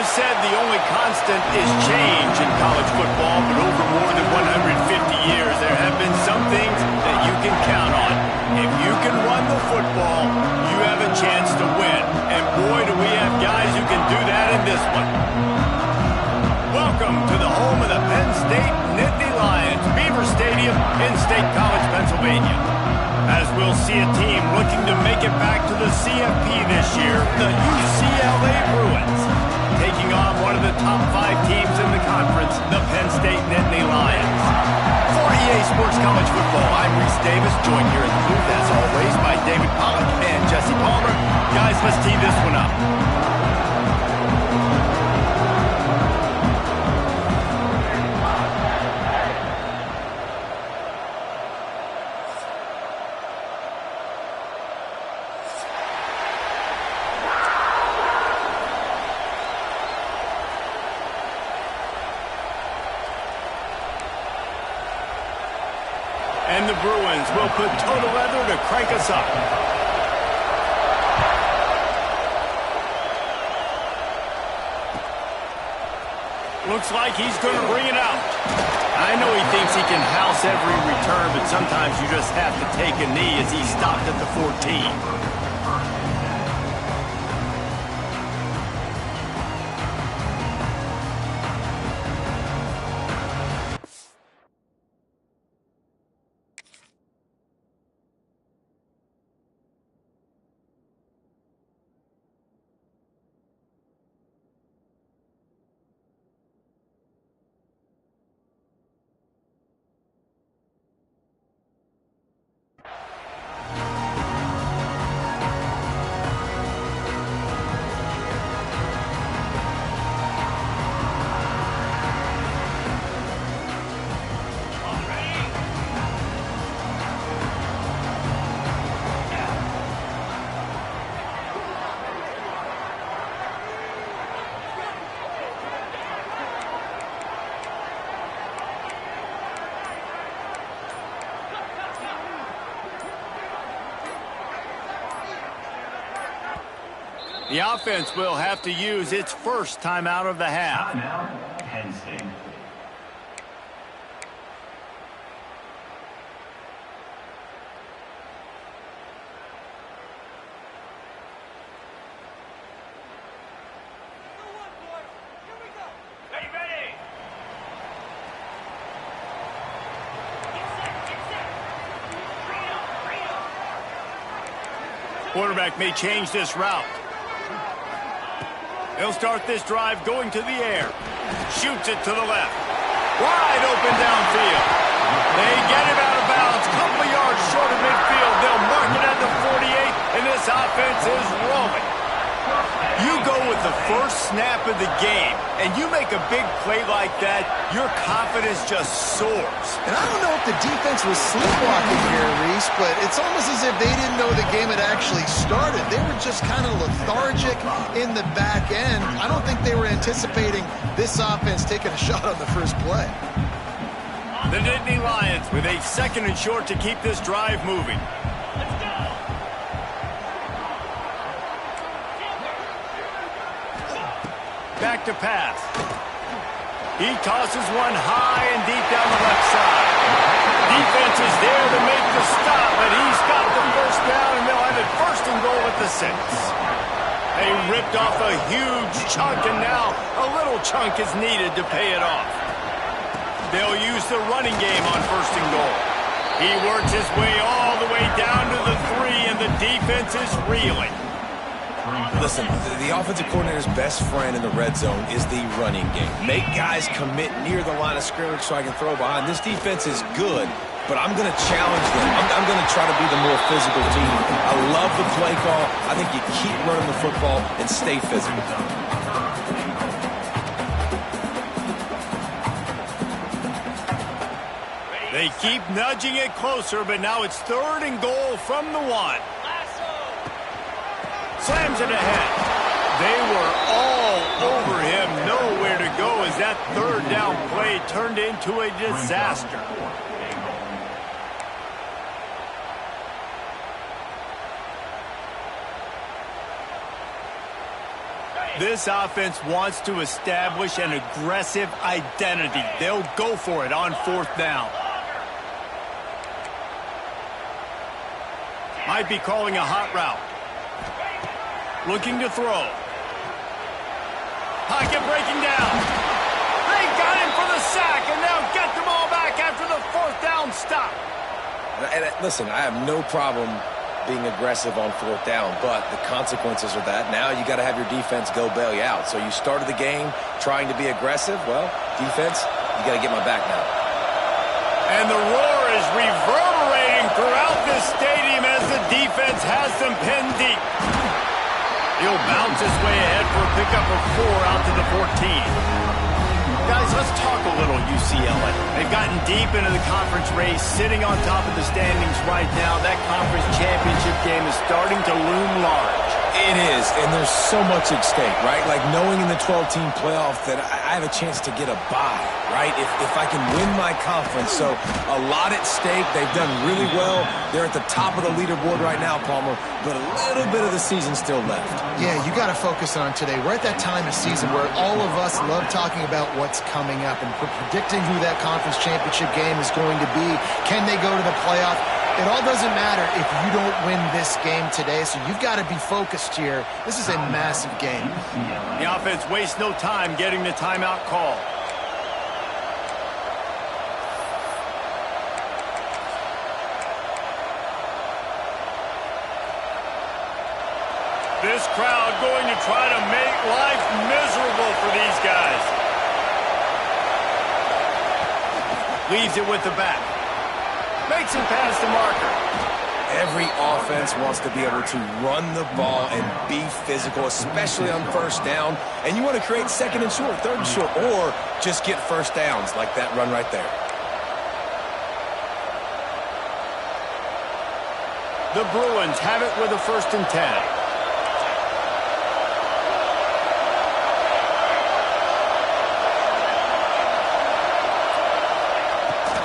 is said the only constant is change in college football, but over more than 150 years, there have been some things that you can count on. If you can run the football, you have a chance to win. And boy, do we have guys who can do that in this one. Welcome to the home of the Penn State Nittany Lions, Beaver Stadium in State College, Pennsylvania. As we'll see a team looking to make it back to the CFP this year, the UCLA Bruins, taking on one of the top 5 teams in the conference, the Penn State Nittany Lions. For EA Sports College Football, I'm Reese Davis, joined here in the booth, as always, by David Pollack and Jesse Palmer. Guys, let's tee this one up. And the Bruins will put total leather to crank us up. Looks like he's going to bring it out. I know he thinks he can house every return, but sometimes you just have to take a knee as he stopped at the 14. The offense will have to use its first timeout of the half. Now, Penn State. Quarterback may change this route. He'll start this drive going to the air. Shoots it to the left. Wide open downfield. They get him out of bounds. Couple yards short of midfield. They'll mark it at the 48, and this offense is rolling. You go with the first snap of the game, and you make a big play like that, your confidence just soars. And I don't know if the defense was sleepwalking here, Reese, but it's almost as if they didn't know the game had actually started. They were just kind of lethargic in the back end. I don't think they were anticipating this offense taking a shot on the first play. The Nittany Lions with a 2nd and short to keep this drive moving. Back to pass. He tosses one high and deep down the left side. Defense is there to make the stop, but he's got the first down, and they'll have it 1st and goal at the 6. They ripped off a huge chunk, and now a little chunk is needed to pay it off. They'll use the running game on 1st and goal. He works his way all the way down to the 3, and the defense is reeling. Listen, the offensive coordinator's best friend in the red zone is the running game. Make guys commit near the line of scrimmage so I can throw behind. This defense is good, but I'm going to challenge them. I'm going to try to be the more physical team. I love the play call. I think you keep running the football and stay physical. They keep nudging it closer, but now it's 3rd and goal from the 1. Slams it ahead. They were all over him. Nowhere to go as that 3rd down play turned into a disaster. This offense wants to establish an aggressive identity. They'll go for it on 4th down. Might be calling a hot route. Looking to throw. Pocket breaking down. They got him for the sack, and now get the ball back after the 4th down stop. And listen, I have no problem being aggressive on 4th down, but the consequences of that, now you got to have your defense go bail you out. So you started the game trying to be aggressive. Well, defense, you got to get my back now. And the roar is reverberating throughout this stadium as the defense has them pinned deep. He'll bounce his way ahead for a pickup of 4 out to the 14. Guys, let's talk a little UCLA. They've gotten deep into the conference race, sitting on top of the standings right now. That conference championship game is starting to loom large. It is, and there's so much at stake, right? Like knowing in the 12-team playoff that I have a chance to get a bye, right? If I can win my conference. So a lot at stake. They've done really well. They're at the top of the leaderboard right now, Palmer, but a little bit of the season still left. Yeah, you got to focus on today. We're at that time of season where all of us love talking about what's coming up and predicting who that conference championship game is going to be. Can they go to the playoff? It all doesn't matter if you don't win this game today, so you've got to be focused here. This is a massive game. The offense wastes no time getting the timeout call. This crowd going to try to make life miserable for these guys. Leaves it with the back. Makes him pass the marker. Every offense wants to be able to run the ball and be physical, especially on 1st down. And you want to create 2nd and short, 3rd and short, or just get 1st downs like that run right there. The Bruins have it with a 1st and 10.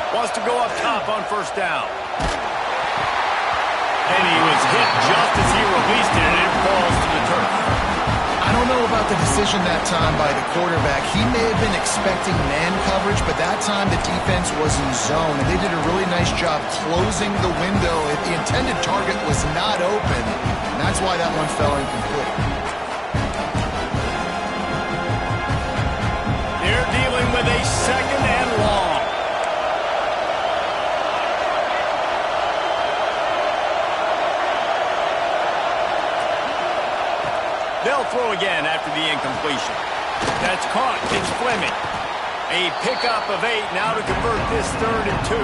Wants to go up top on 1st down. And he was hit just as he released it, and it falls to the turf. I don't know about the decision that time by the quarterback. He may have been expecting man coverage, but that time the defense was in zone, and they did a really nice job closing the window. If the intended target was not open, and that's why that one fell incomplete. They're dealing with a 2nd and long. They'll throw again after the incompletion. That's caught. It's Fleming. A pickup of 8 now to convert this 3rd and 2.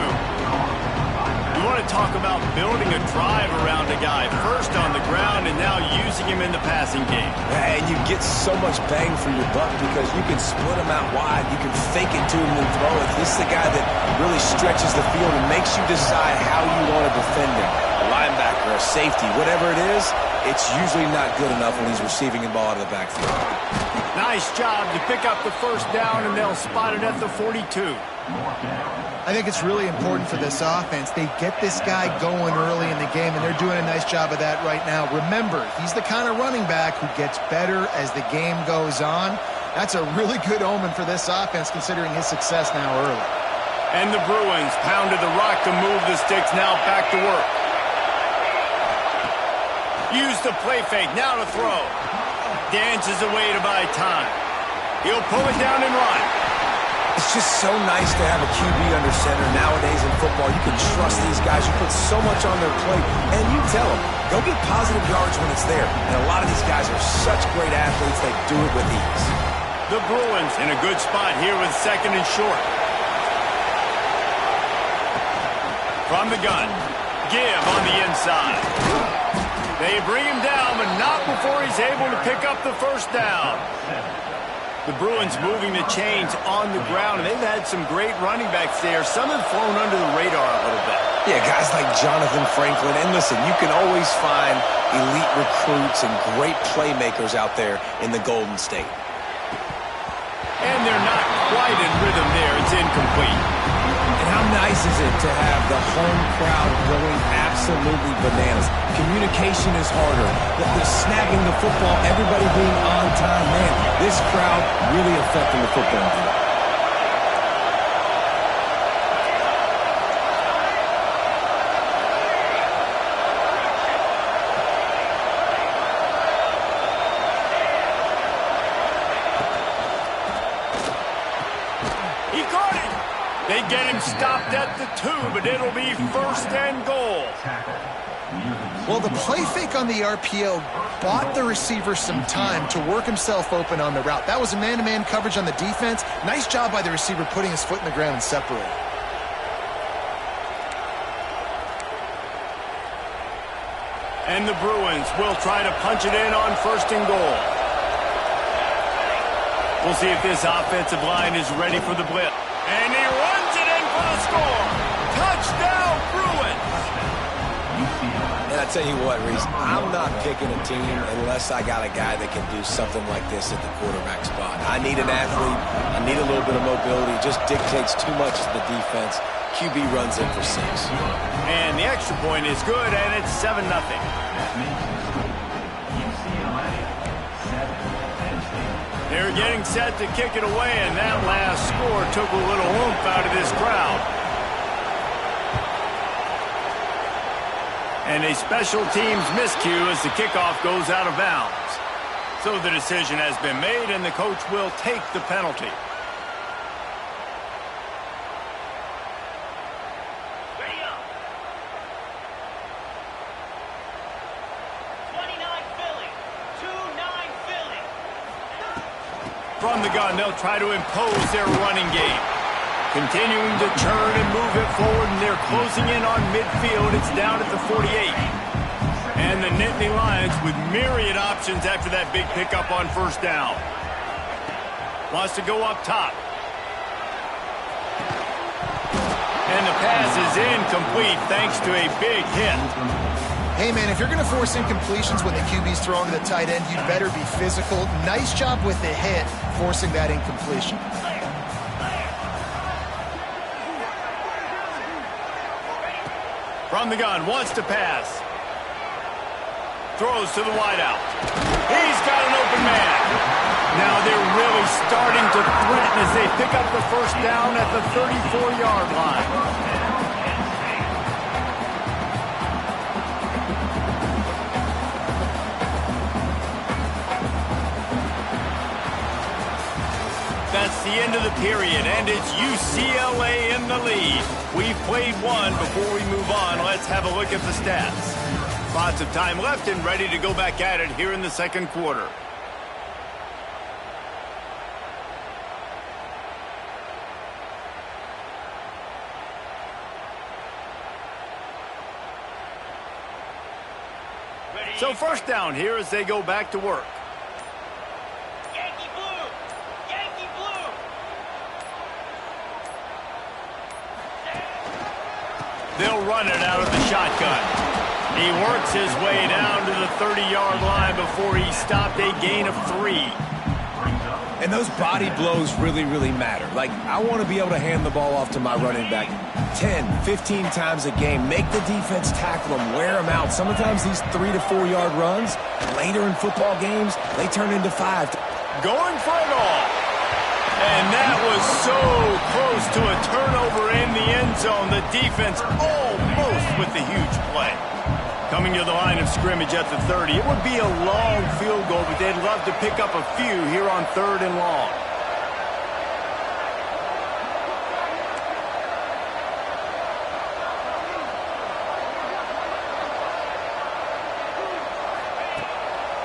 You want to talk about building a drive around a guy. First on the ground and now using him in the passing game. And you get so much bang for your buck because you can split him out wide. You can fake it to him and throw it. This is the guy that really stretches the field and makes you decide how you want to defend him. A linebacker, a safety, whatever it is, it's usually not good enough when he's receiving the ball out of the backfield. Nice job to pick up the 1st down, and they'll spot it at the 42. I think it's really important for this offense. They get this guy going early in the game, and they're doing a nice job of that right now. Remember, he's the kind of running back who gets better as the game goes on. That's a really good omen for this offense, considering his success now early. And the Bruins pounded the rock to move the sticks, now back to work. Use the play fake, now to throw. Dances away to buy time. He'll pull it down and run. It's just so nice to have a QB under center nowadays in football. You can trust these guys. You put so much on their plate, and you tell them, go get positive yards when it's there. And a lot of these guys are such great athletes, they do it with ease. The Bruins in a good spot here with 2nd and short. From the gun, give on the inside. They bring him down, but not before he's able to pick up the 1st down. The Bruins moving the chains on the ground, and they've had some great running backs there. Some have flown under the radar a little bit. Yeah, guys like Jonathan Franklin. And listen, you can always find elite recruits and great playmakers out there in the Golden State. And they're not quite in rhythm there. It's incomplete. And how nice is it to have the home crowd going absolutely bananas? Communication is harder. The snapping the football, everybody being on time. Man, this crowd really affecting the football game. They get him stopped at the 2, but it'll be 1st and goal. Well, the play fake on the RPO bought the receiver some time to work himself open on the route. That was a man-to-man coverage on the defense. Nice job by the receiver putting his foot in the ground and separating. And the Bruins will try to punch it in on 1st and goal. We'll see if this offensive line is ready for the blitz. And he runs it in for the score. Touchdown, Bruins. And I tell you what, Reese, I'm not picking a team unless I got a guy that can do something like this at the quarterback spot. I need an athlete. I need a little bit of mobility. It just dictates too much to the defense. QB runs in for 6. And the extra point is good, and it's 7-0. They're getting set to kick it away, and that last score took a little oomph out of this crowd. And a special teams miscue as the kickoff goes out of bounds. So the decision has been made, and the coach will take the penalty. From the gun, they'll try to impose their running game. Continuing to turn and move it forward, and they're closing in on midfield. It's down at the 48. And the Nittany Lions with myriad options after that big pickup on 1st down. Wants to go up top. And the pass is incomplete thanks to a big hit. Hey, man, if you're going to force incompletions when the QB's throwing to the tight end, you'd better be physical. Nice job with the hit, forcing that incompletion. From the gun, wants to pass. Throws to the wideout. He's got an open man. Now they're really starting to threaten as they pick up the 1st down at the 34-yard line. That's the end of the period, and it's UCLA in the lead. We've played one. Before we move on, let's have a look at the stats. Lots of time left and ready to go back at it here in the 2nd quarter. So 1st down here as they go back to work. They'll run it out of the shotgun. He works his way down to the 30-yard line before he stopped, a gain of 3. And those body blows really, really matter. Like, I want to be able to hand the ball off to my running back 10, 15 times a game. Make the defense tackle them, wear them out. Sometimes these 3 to 4 yard runs, later in football games, they turn into 5. Going for it all. And that was so close to a turnover in the end zone. The defense almost with the huge play. Coming to the line of scrimmage at the 30. It would be a long field goal, but they'd love to pick up a few here on 3rd and long.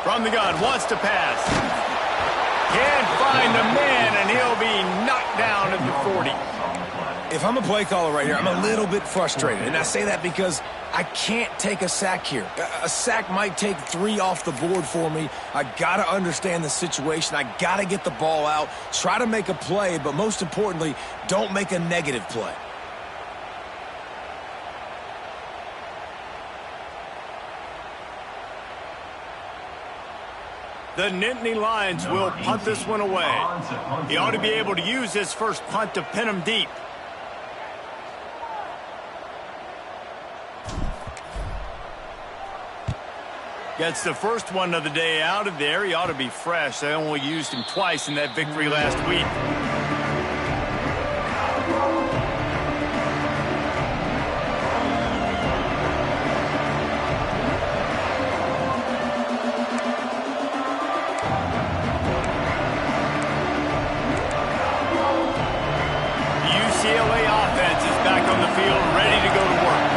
From the gun, wants to pass. Can't find a man, and he'll be knocked down at the 40. If I'm a play caller right here, I'm a little bit frustrated. And I say that because I can't take a sack here. A sack might take 3 off the board for me. I got to understand the situation. I got to get the ball out, try to make a play, but most importantly, don't make a negative play. The Nittany Lions will punt this one away. He ought to be able to use his first punt to pin him deep. Gets the first one of the day out of there. He ought to be fresh. They only used him twice in that victory last week. The UCLA offense is back on the field, ready to go to work.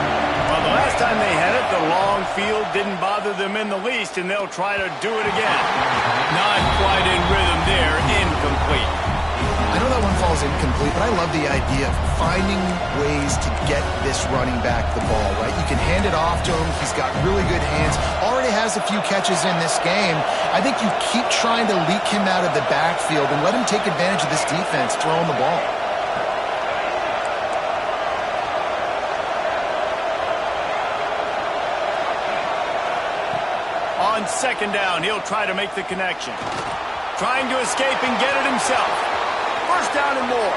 Well, the last time they had it, the long field didn't bother them in the least, and they'll try to do it again. Not quite in rhythm there, incomplete. I know that one falls incomplete, but I love the idea of finding ways to get this running back the ball, right? You can hand it off to him. He's got really good hands. Already has a few catches in this game. I think you keep trying to leak him out of the backfield and let him take advantage of this defense throwing the ball. On second down, he'll try to make the connection. Trying to escape and get it himself. First down and more.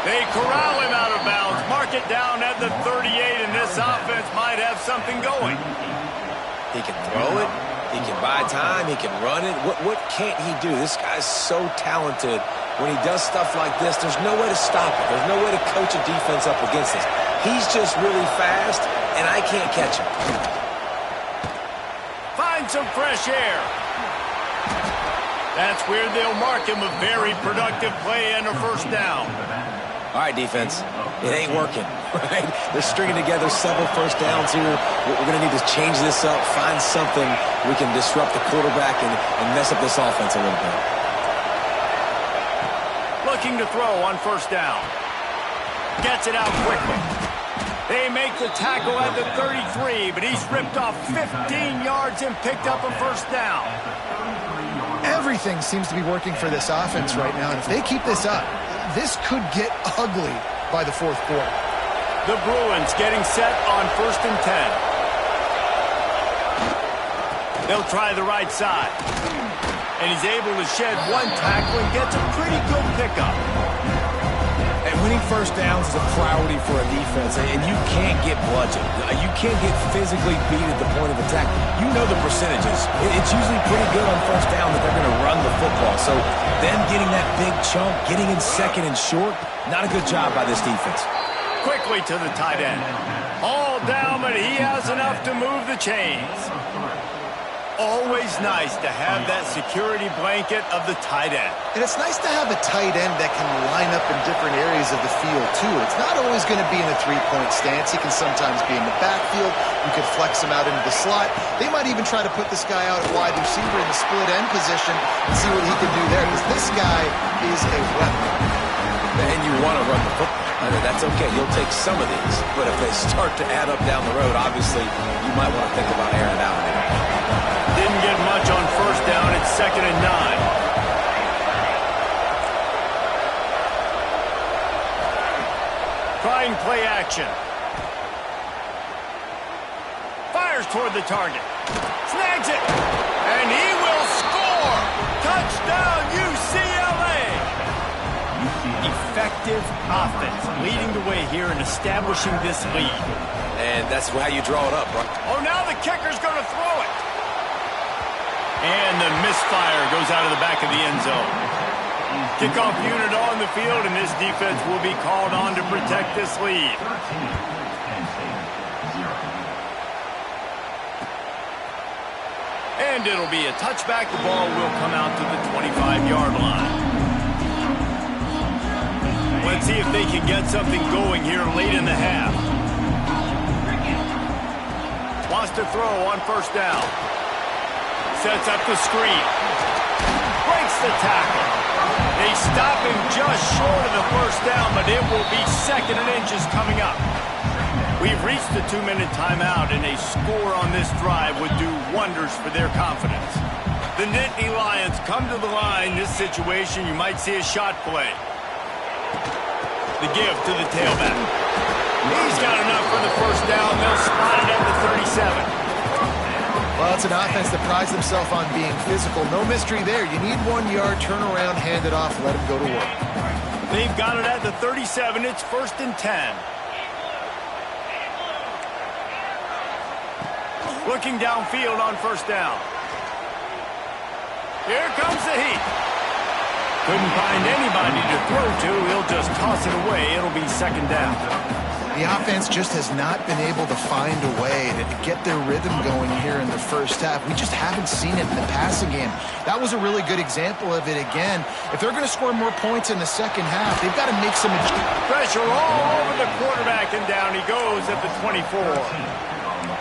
They corral him out of bounds. Mark it down at the 38, and this offense might have something going. He can throw it. He can buy time. He can run it. What can't he do? This guy's so talented. When he does stuff like this, there's no way to stop it. There's no way to coach a defense up against this. He's just really fast, and I can't catch him. Find some fresh air. That's where they'll mark him a very productive play and a first down. All right, defense. It ain't working, right? They're stringing together several first downs here. We're going to need to change this up, find something we can disrupt the quarterback and mess up this offense a little bit. Looking to throw on first down. Gets it out quickly. They make the tackle at the 33, but he's ripped off 15 yards and picked up a first down. Everything seems to be working for this offense right now, and if they keep this up, this could get ugly by the fourth quarter. The Bruins getting set on 1st and 10. They'll try the right side. And he's able to shed one tackle and gets a pretty good pickup. And winning first downs is a priority for a defense, and you can't get bludgeoned. You can't get physically beat at the point of attack. You know the percentages. It's usually pretty good on first down that they're going to run the football. So them getting that big chunk, getting in second and short, not a good job by this defense. Quickly to the tight end. All down, but he has enough to move the chains. Always nice to have that security blanket of the tight end. And it's nice to have a tight end that can line up in different areas of the field, too. It's not always going to be in a three-point stance. He can sometimes be in the backfield. You could flex him out into the slot. They might even try to put this guy out at wide receiver in the split end position and see what he can do there, because this guy is a weapon. And you want to run the football. I mean, that's okay. You'll take some of these. But if they start to add up down the road, obviously, you might want to think about airing it out. Didn't get much on first down. It's 2nd and 9. Trying play action. Fires toward the target. Snags it. And he will score. Touchdown, UCLA. Effective offense leading the way here and establishing this lead. And that's how you draw it up, right? Oh, now the kicker's going to throw it. And the misfire goes out of the back of the end zone. Kickoff unit on the field, and this defense will be called on to protect this lead. And it'll be a touchback. The ball will come out to the 25-yard line. Let's see if they can get something going here late in the half. Wants to throw on first down. Sets up the screen. Breaks the tackle. They stop him just short of the first down, but it will be 2nd and inches coming up. We've reached the 2-minute timeout, and a score on this drive would do wonders for their confidence. The Nittany Lions come to the line. This situation, you might see a shot play. The give to the tailback. He's got enough for the first down. They'll spot it at the 37. Well, it's an offense that prides themselves on being physical. No mystery there. You need 1 yard, turn around, hand it off, let him go to work. They've got it at the 37. It's 1st and 10. Looking downfield on first down. Here comes the heat. Couldn't find anybody to throw to. He'll just toss it away. It'll be second down. The offense just has not been able to find a way to get their rhythm going here in the first half. We just haven't seen it in the passing game. That was a really good example of it again. If they're going to score more points in the second half, they've got to make some adjustments. Pressure all over the quarterback, and down he goes at the 24.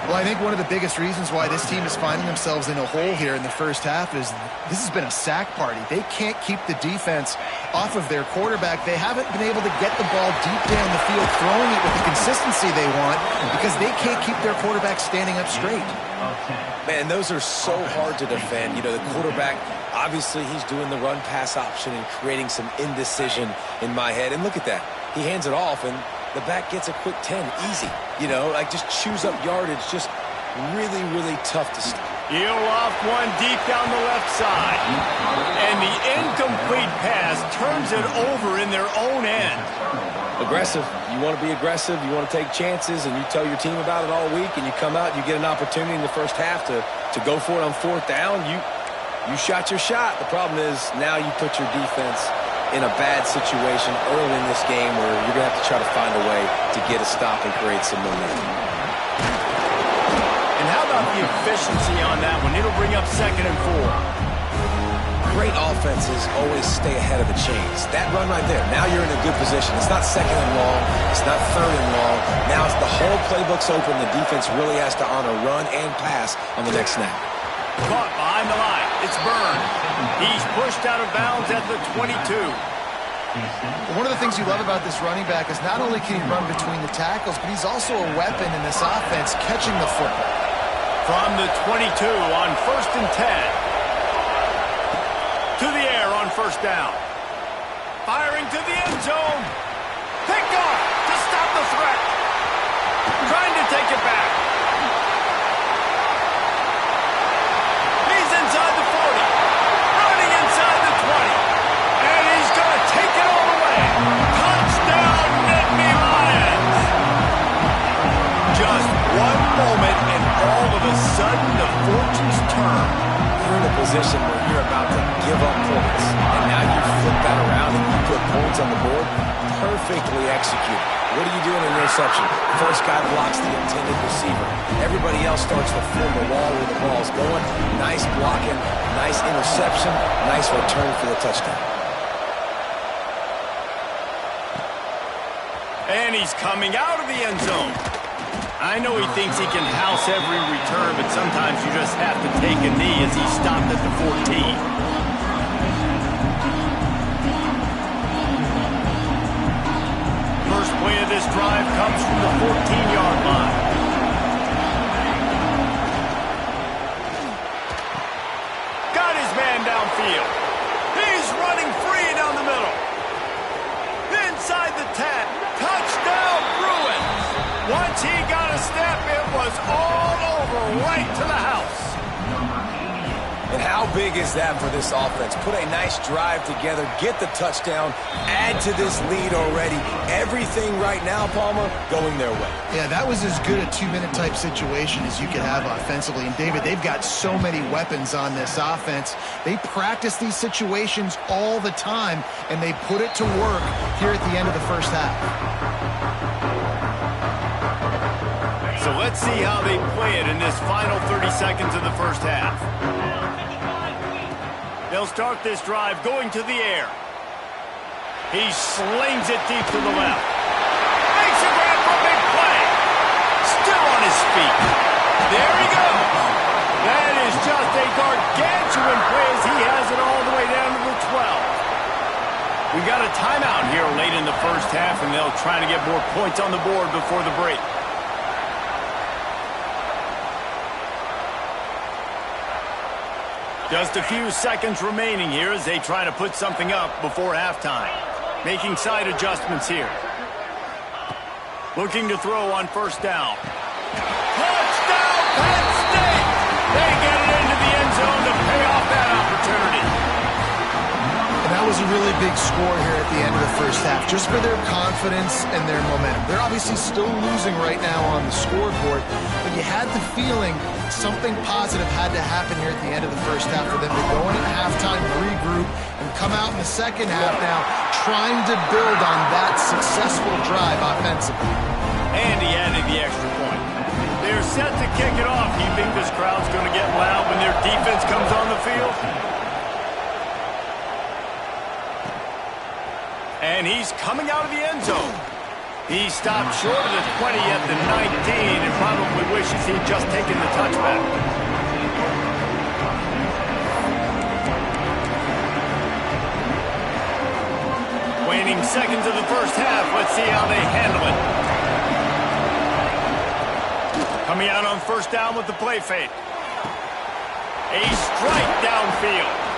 Well, I think one of the biggest reasons why this team is finding themselves in a hole here in the first half is this has been a sack party. They can't keep the defense off of their quarterback. They haven't been able to get the ball deep down the field, throwing it with the consistency they want because they can't keep their quarterback standing up straight. Man, those are so hard to defend. You know, the quarterback, obviously he's doing the run-pass option and creating some indecision in my head. And look at that. He hands it off, and the back gets a quick 10, easy. You know, like just chews up yardage, just really, really tough to stop. He'll off one deep down the left side. And the incomplete pass turns it over in their own end. Aggressive. You want to be aggressive, you want to take chances, and you tell your team about it all week, and you come out, you get an opportunity in the first half to go for it on fourth down. You shot your shot. The problem is now you put your defense in a bad situation early in this game where you're going to have to try to find a way to get a stop and create some momentum. And how about the efficiency on that one? It'll bring up 2nd and 4. Great offenses always stay ahead of the chains. That run right there, now you're in a good position. It's not 2nd and long. It's not 3rd and long. Now it's the whole playbook's open. The defense really has to honor run and pass on the next snap. Caught behind the line. It's Byrne. He's pushed out of bounds at the 22. One of the things you love about this running back is not only can he run between the tackles, but he's also a weapon in this offense catching the football. From the 22 on 1st and 10. To the air on first down. Firing to the end zone. Picked off to stop the threat. Trying to take it back. He's inside the 40. Running inside the 20. And he's going to take it all the way. Touchdown, Nittany Lions. Just one moment and all of a sudden the fortunes turn. You're in a position where you're about to give up points, and now you flip that around and you put points on the board. Perfectly executed. What are you doing in interception? First guy blocks the intended receiver. Everybody else starts to form the wall where the ball's going. Nice blocking, nice interception, nice return for the touchdown. And he's coming out of the end zone. I know he thinks he can house every return, but sometimes you just have to take a knee as he stopped at the 14. First play of this drive comes from the 14-yard line. Got his man downfield. He's running free down the middle. Inside the 10. Touchdown, Bruins. Once he got a step, it was all over, right to the house. And how big is that for this offense? Put a nice drive together, get the touchdown, add to this lead already. Everything right now, Palmer, going their way. Yeah, that was as good a 2-minute type situation as you could have offensively. And, David, they've got so many weapons on this offense. They practice these situations all the time, and they put it to work here at the end of the first half. So let's see how they play it in this final 30 seconds of the first half. They'll start this drive going to the air. He slings it deep to the left. Makes a grab for a big play. Still on his feet. There he goes. That is just a gargantuan play as he has it all the way down to the 12. We got a timeout here late in the first half, and they'll try to get more points on the board before the break. Just a few seconds remaining here as they try to put something up before halftime. Making side adjustments here. Looking to throw on first down. Touchdown, Penn State! They get it into the end zone to pay off that opportunity. And that was a a really big score here at the end of the first half, just for their confidence and their momentum. They're obviously still losing right now on the scoreboard, but you had the feeling something positive had to happen here at the end of the first half for them to go in at halftime, regroup, and come out in the second half now trying to build on that successful drive offensively. And he added the extra point. They're set to kick it off. Do you think this crowd's going to get loud when their defense comes on the field? And he's coming out of the end zone. He stopped short of the 20 at the 19 and probably wishes he'd just taken the touchback. Waning seconds of the first half. Let's see how they handle it. Coming out on first down with the play fake. A strike downfield.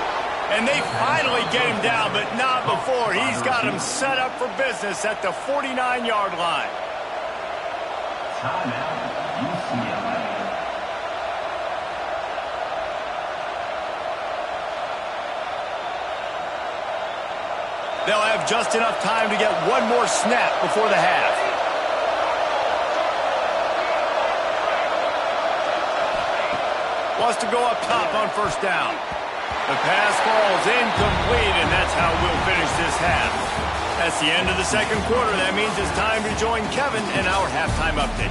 And they finally get him down, but not before. He's got him set up for business at the 49-yard line. Timeout, UCLA. They'll have just enough time to get one more snap before the half. Wants to go up top on first down. The pass falls incomplete, and that's how we'll finish this half. That's the end of the second quarter. That means it's time to join Kevin in our halftime update.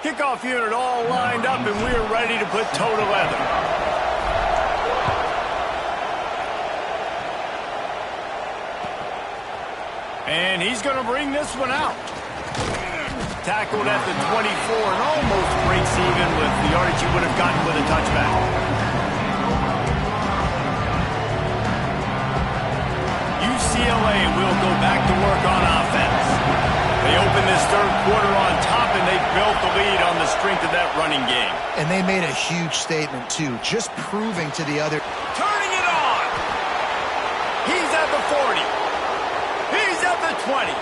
Kickoff unit all lined up, and we're ready to put toe to leather. And he's going to bring this one out. Tackled at the 24 and almost breaks even with the yardage he would have gotten with a touchback. UCLA will go back to work on offense. They open this third quarter on top, and they built the lead on the strength of that running game. And they made a huge statement, too, just proving to the other. Turning it on. He's at the 40. He's at the 20.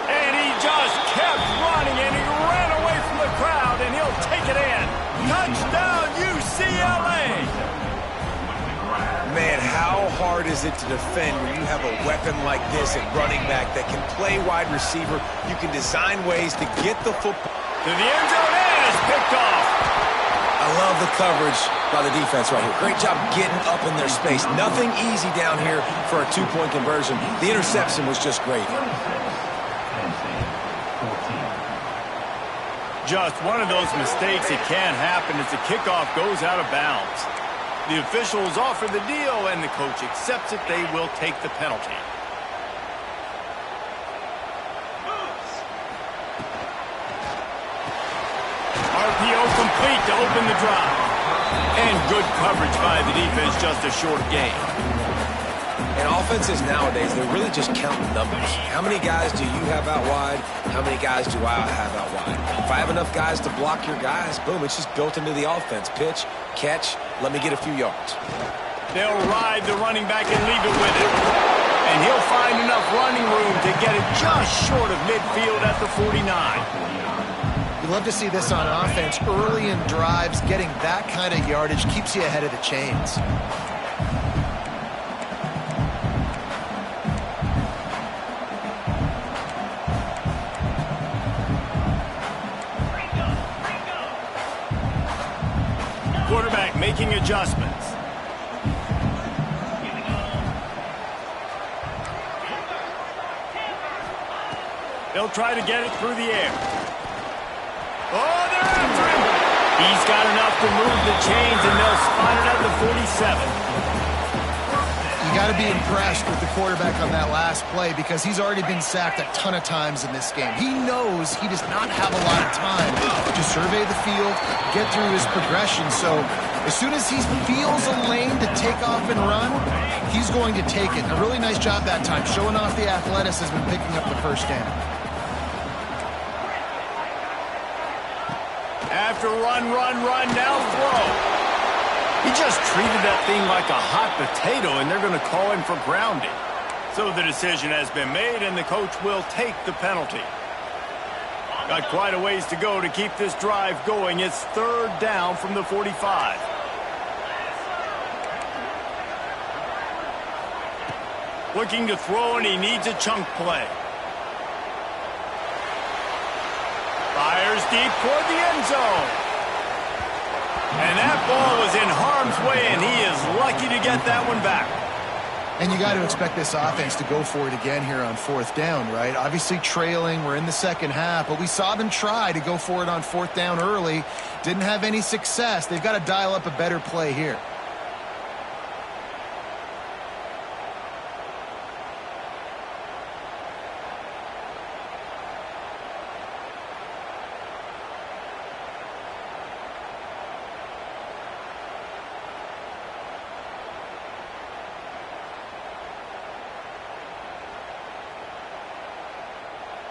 And he just kept running, and he ran away from the crowd, and he'll take it in. Touchdown, UCLA! Man, how hard is it to defend when you have a weapon like this at running back that can play wide receiver? You can design ways to get the football To the end zone, and it's picked off. I love the coverage by the defense right here. Great job getting up in their space. Nothing easy down here for a two-point conversion. The interception was just great. Just one of those mistakes that can happen as the kickoff goes out of bounds. The officials offer the deal, and the coach accepts it. They will take the penalty. RPO complete to open the drive. And good coverage by the defense, just a short gain. And offenses nowadays, they're really just counting numbers. How many guys do you have out wide? How many guys do I have out wide? If I have enough guys to block your guys, boom, it's just built into the offense. Pitch, catch, let me get a few yards. They'll ride the running back and leave it with him. And he'll find enough running room to get it just short of midfield at the 49. You love to see this on offense. Early in drives, getting that kind of yardage keeps you ahead of the chains. Quarterback making adjustments. They'll try to get it through the air. Oh, they're after him. He's got enough to move the chains, and they'll spot it at the 47. You got to be impressed with the quarterback on that last play because he's already been sacked a ton of times in this game. He knows he does not have a lot of time to survey the field, get through his progression. So as soon as he feels a lane to take off and run, he's going to take it. A really nice job that time, showing off the athleticism and picking up the first down. After run, now throw. He just treated that thing like a hot potato, and they're going to call him for grounding. So the decision has been made, and the coach will take the penalty. Got quite a ways to go to keep this drive going. It's third down from the 45. Looking to throw, and he needs a chunk play. Fires deep toward the end zone. And that ball was in harm's way, and he is lucky to get that one back. And you got to expect this offense to go for it again here on fourth down, right? Obviously trailing, we're in the second half, but we saw them try to go for it on fourth down early. Didn't have any success. They've got to dial up a better play here.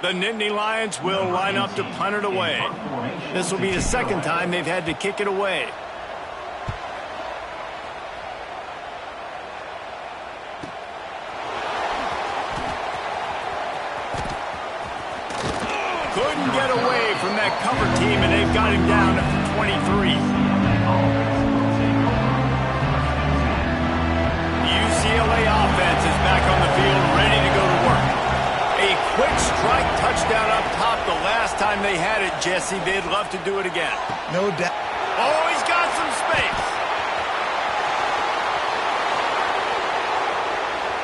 The Nittany Lions will line up to punt it away. This will be the second time they've had to kick it away. Couldn't get away from that cover team, and they've got him down at the 23. UCLA offense is back on the field, ready to go to work. A quick strike touchdown up top the last time they had it, Jesse. They'd love to do it again. No doubt. Oh, he's got some space.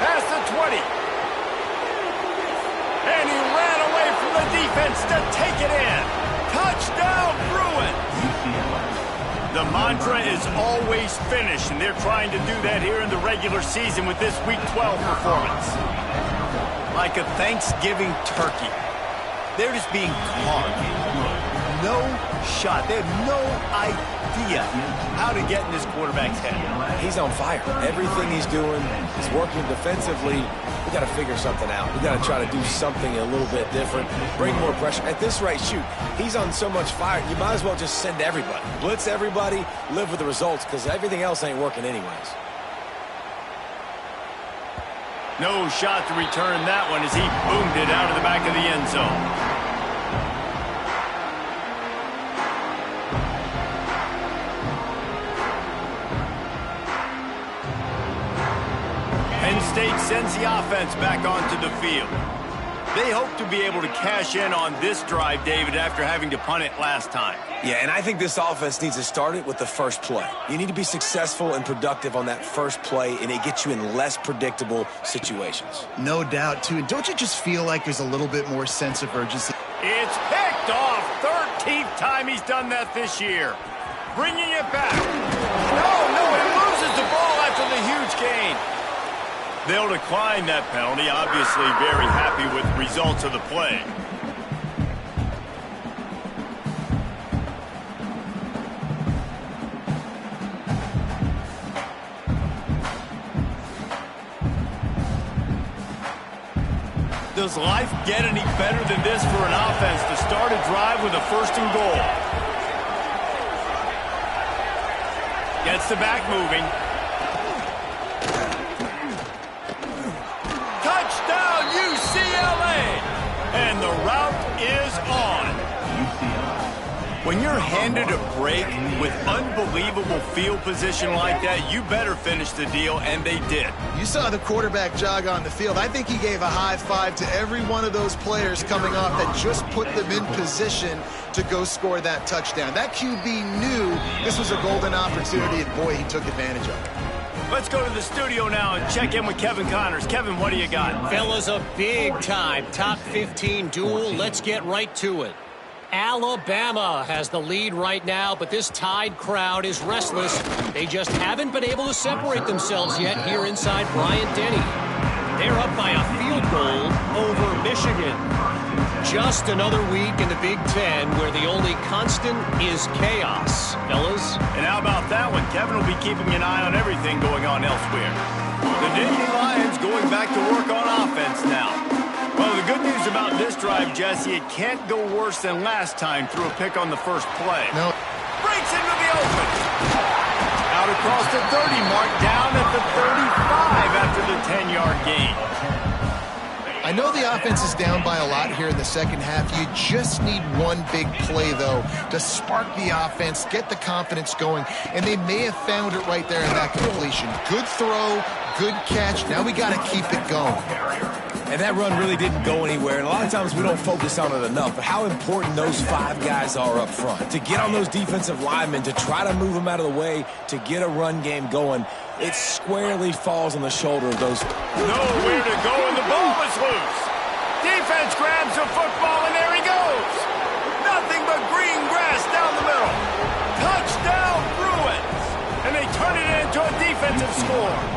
Past the 20. And he ran away from the defense to take it in. Touchdown, Bruins. The mantra is always finish, and they're trying to do that here in the regular season with this Week 12 performance. Like a Thanksgiving turkey. They're just being carved. No shot. They have no idea how to get in this quarterback's head. He's on fire. Everything he's doing is working defensively. We got to figure something out. We got to try to do something a little bit different. Bring more pressure. At this rate, shoot, he's on so much fire, you might as well just send everybody. Blitz everybody, live with the results, because everything else ain't working anyways. No shot to return that one as he boomed it out of the back of the end zone. Penn State sends the offense back onto the field. They hope to be able to cash in on this drive, David, after having to punt it last time. Yeah, and I think this offense needs to start it with the first play. You need to be successful and productive on that first play, and it gets you in less predictable situations. No doubt, too. And don't you just feel like there's a little bit more sense of urgency? It's picked off. 13th time he's done that this year. Bringing it back. No, he loses the ball after the huge gain. They'll decline that penalty, obviously very happy with the results of the play. Does life get any better than this for an offense to start a drive with a first and goal? Gets the back moving. Touchdown, UCLA! And the route is on. When you're handed a break with unbelievable field position like that, you better finish the deal, and they did. You saw the quarterback jog on the field. I think he gave a high five to every one of those players coming off that just put them in position to go score that touchdown. That QB knew this was a golden opportunity, and boy, he took advantage of it. Let's go to the studio now and check in with Kevin Connors. Kevin, what do you got? Fellas, a big-time top 15 duel. Let's get right to it. Alabama has the lead right now, but this Tide crowd is restless. They just haven't been able to separate themselves yet here inside Bryant-Denny. They're up by a field goal over Michigan. Just another week in the Big Ten where the only constant is chaos, fellas. And how about that one? Kevin will be keeping an eye on everything going on elsewhere. The Nittany Lions going back to work on offense now. Well, the good news about this drive, Jesse, it can't go worse than last time through a pick on the first play. No. Breaks into the open. Out across the 30 mark, down at the 35 after the 10-yard gain. I know the offense is down by a lot here in the second half. You just need one big play, though, to spark the offense, get the confidence going, and they may have found it right there in that completion. Good throw, good catch. Now we got to keep it going. And that run really didn't go anywhere, and a lot of times we don't focus on it enough, but how important those 5 guys are up front. To get on those defensive linemen, to try to move them out of the way, to get a run game going, it squarely falls on the shoulder of those. Nowhere to go, and the ball is loose. Defense grabs the football, and there he goes. Nothing but green grass down the middle. Touchdown, Bruins. And they turn it into a defensive score.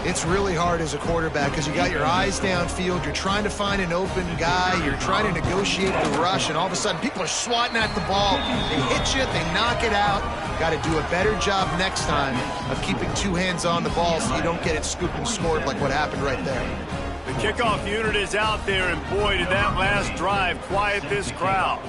It's really hard as a quarterback because you got your eyes downfield. You're trying to find an open guy. You're trying to negotiate the rush, and all of a sudden people are swatting at the ball. They hit you. They knock it out. Got to do a better job next time of keeping 2 hands on the ball so you don't get it scooped and scored like what happened right there. The kickoff unit is out there, and boy, did that last drive quiet this crowd.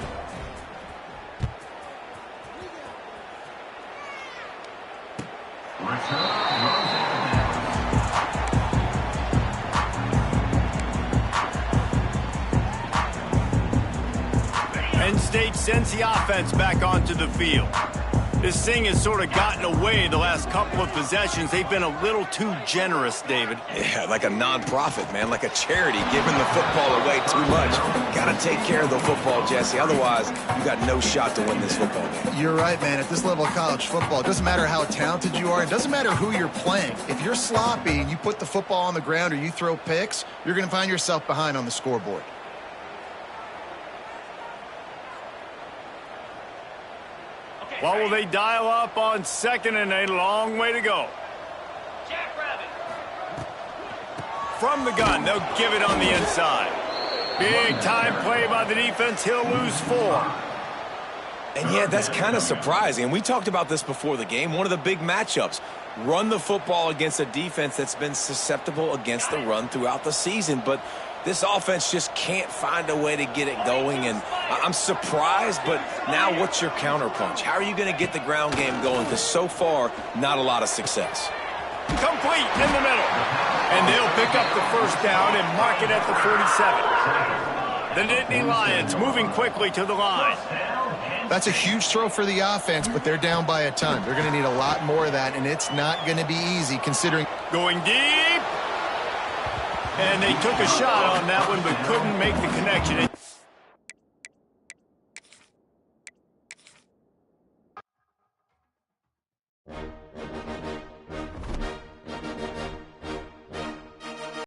Penn State sends the offense back onto the field. This thing has sort of gotten away the last couple of possessions. They've been a little too generous, David. Yeah, like a non-profit, man, like a charity, giving the football away too much. Got to take care of the football, Jesse. Otherwise, you got no shot to win this football game. You're right, man. At this level of college football, it doesn't matter how talented you are. It doesn't matter who you're playing. If you're sloppy and you put the football on the ground or you throw picks, you're going to find yourself behind on the scoreboard. What will they dial up on 2nd and a long way to go? From the gun, they'll give it on the inside. Big time play by the defense. He'll lose 4. And yeah, that's kind of surprising. And we talked about this before the game. One of the big matchups. Run the football against a defense that's been susceptible against the run throughout the season. But this offense just can't find a way to get it going. And I'm surprised, but now what's your counterpunch? How are you going to get the ground game going? Because so far, not a lot of success. Complete in the middle. And they'll pick up the first down and mark it at the 47. The Nittany Lions moving quickly to the line. That's a huge throw for the offense, but they're down by a ton. They're going to need a lot more of that, and it's not going to be easy considering. Going deep. And they took a shot on that one, but couldn't make the connection.